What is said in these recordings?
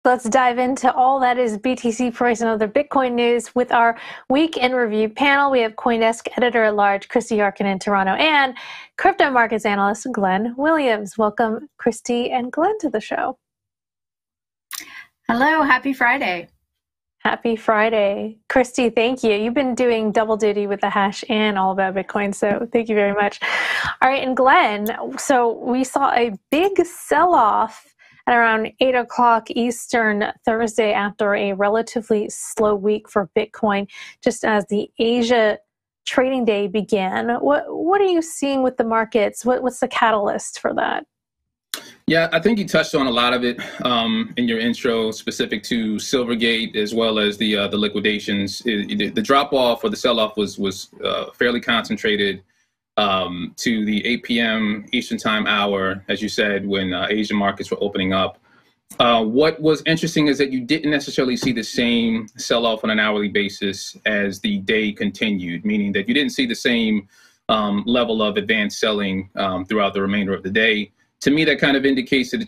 Let's dive into all that is BTC price and other Bitcoin news with our week in review panel. We have CoinDesk editor-at-large Christy Harkin in Toronto and crypto markets analyst Glenn Williams. Welcome, Christy and Glenn, to the show. Hello, happy Friday. Happy Friday. Christy, thank you. You've been doing double duty with the hash and all about Bitcoin, so thank you very much. All right, and Glenn, so we saw a big sell-off at around 8 o'clock Eastern Thursday after a relatively slow week for Bitcoin, just as the Asia trading day began. What are you seeing with the markets? What's the catalyst for that? Yeah, I think you touched on a lot of it in your intro, specific to Silvergate as well as the liquidations. The drop off or the sell off was fairly concentrated to the 8 p.m. Eastern time hour, as you said, when Asian markets were opening up. What was interesting is that you didn't necessarily see the same sell off on an hourly basis as the day continued, meaning that you didn't see the same level of advanced selling throughout the remainder of the day. To me, that kind of indicates that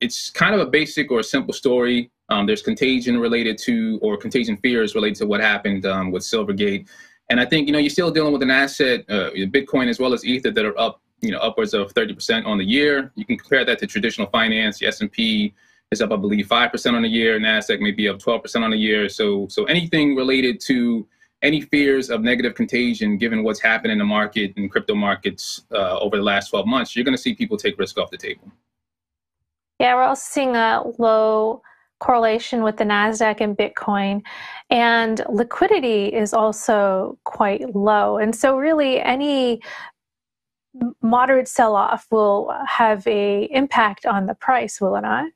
it's kind of a basic or a simple story. There's contagion related to, or contagion fears related to what happened with Silvergate. And I think, you're still dealing with an asset, Bitcoin as well as Ether, that are up, upwards of 30% on the year. You can compare that to traditional finance. The S&P is up, I believe, 5% on the year. NASDAQ may be up 12% on the year. So anything related to any fears of negative contagion, given what's happened in the market and crypto markets over the last 12 months, you're going to see people take risk off the table. Yeah, we're also seeing a low correlation with the NASDAQ and Bitcoin, and liquidity is also quite low. And so really any moderate sell-off will have an impact on the price, will it not?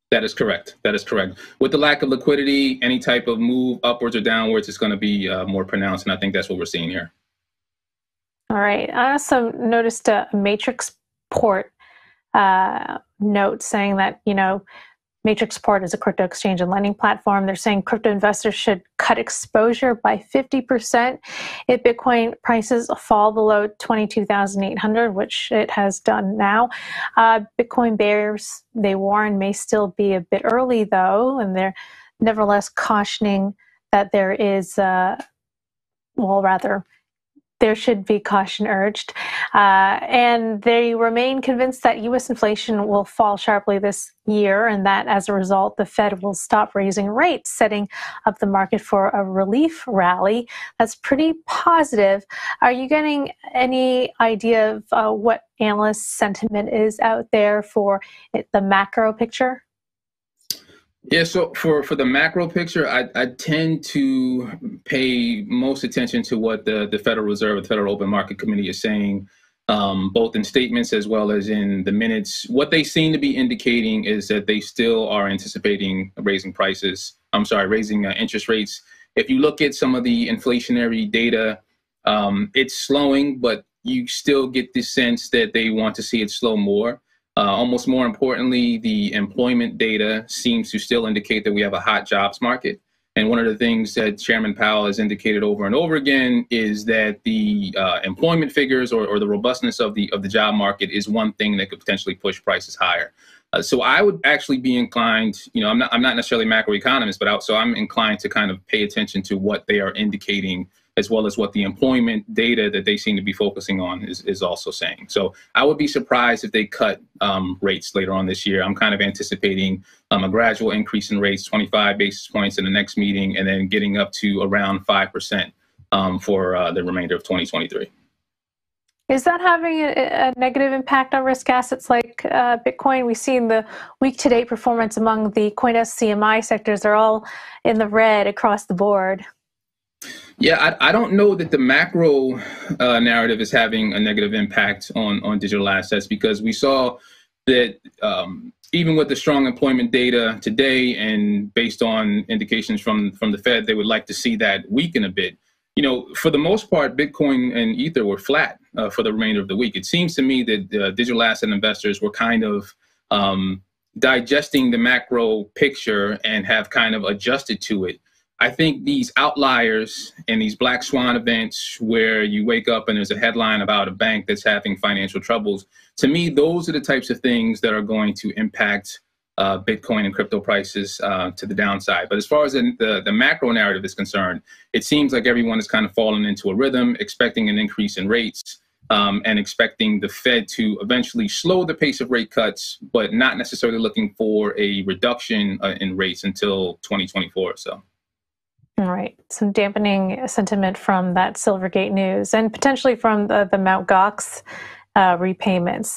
That is correct. That is correct. With the lack of liquidity, any type of move upwards or downwards is going to be more pronounced, and I think that's what we're seeing here. All right. I also noticed a Matrix Port note saying that, Matrix Port is a crypto exchange and lending platform. They're saying crypto investors should cut exposure by 50% if Bitcoin prices fall below 22,800, which it has done now. Bitcoin bears, they warn, may still be a bit early, though, and they're nevertheless cautioning that there is, there should be caution urged. And they remain convinced that U.S. inflation will fall sharply this year, and that as a result, the Fed will stop raising rates, setting up the market for a relief rally. That's pretty positive. Are you getting any idea of what analyst sentiment is out there for the macro picture? Yeah, so for the macro picture, I tend to pay most attention to what the Federal Reserve, the Federal Open Market Committee is saying, both in statements as well as in the minutes. What they seem to be indicating is that they still are anticipating raising interest rates. If you look at some of the inflationary data, it's slowing, but you still get the sense that they want to see it slow more. Almost more importantly, the employment data seems to still indicate that we have a hot jobs market. And one of the things that Chairman Powell has indicated over and over again is that the employment figures or the robustness of the job market is one thing that could potentially push prices higher. So I would actually be inclined, I'm not necessarily a macroeconomist, but I'm inclined to kind of pay attention to what they are indicating, as well as what the employment data that they seem to be focusing on is also saying. So I would be surprised if they cut rates later on this year. I'm kind of anticipating a gradual increase in rates, 25 basis points in the next meeting, and then getting up to around 5% for the remainder of 2023. Is that having a negative impact on risk assets like Bitcoin? We've seen the week-to-date performance among the CoinDesk CMI sectors. They're all in the red across the board. Yeah, I don't know that the macro narrative is having a negative impact on digital assets, because we saw that even with the strong employment data today, and based on indications from the Fed, they would like to see that weaken a bit. For the most part, Bitcoin and Ether were flat for the remainder of the week. It seems to me that digital asset investors were kind of digesting the macro picture and have kind of adjusted to it. I think these outliers and these black swan events where you wake up and there's a headline about a bank that's having financial troubles, to me, those are the types of things that are going to impact Bitcoin and crypto prices to the downside. But as far as the macro narrative is concerned, it seems like everyone is kind of falling into a rhythm, expecting an increase in rates and expecting the Fed to eventually slow the pace of rate cuts, but not necessarily looking for a reduction in rates until 2024 or so. All right. Some dampening sentiment from that Silvergate news and potentially from the Mt. Gox repayments.